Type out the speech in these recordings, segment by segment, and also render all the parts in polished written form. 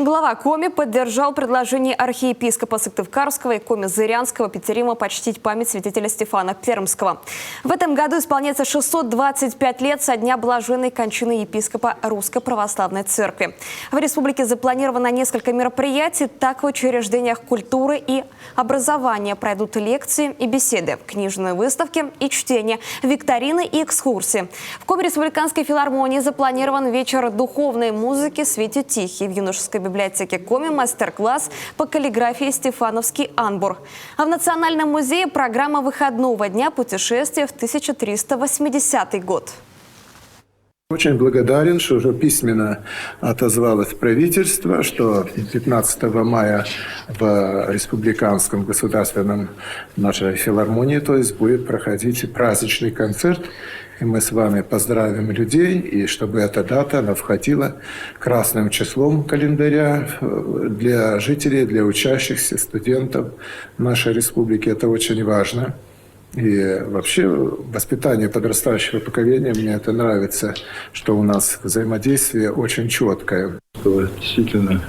Глава Коми поддержал предложение архиепископа Сыктывкарского и Коми-Зырянского Петерима почтить память святителя Стефана Пермского. В этом году исполняется 625 лет со дня блаженной кончины епископа Русской Православной Церкви. В республике запланировано несколько мероприятий. Так, в учреждениях культуры и образования пройдут лекции и беседы, книжные выставки и чтения, викторины и экскурсии. В Коми республиканской филармонии запланирован вечер духовной музыки «Светит тихий». В юношеской библиотеке Коми мастер-класс по каллиграфии «Стефановский анбур». А в Национальном музее программа выходного дня путешествия в 1380 год. Очень благодарен, что уже письменно отозвалось правительство, что 15 мая в Республиканском государственном нашей филармонии, то есть будет проходить праздничный концерт. И мы с вами поздравим людей, и чтобы эта дата она входила красным числом календаря для жителей, для учащихся, студентов нашей республики. Это очень важно. И вообще воспитание подрастающего поколения, мне это нравится, что у нас взаимодействие очень четкое. Действительно,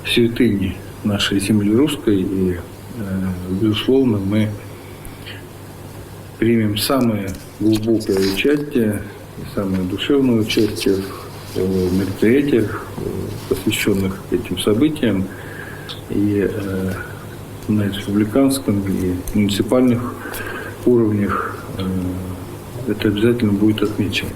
святыни нашей земли русской, и, безусловно, мы примем самое глубокое участие, самое душевное участие в мероприятиях, посвященных этим событиям. И на республиканском и муниципальных уровнях это обязательно будет отмечено.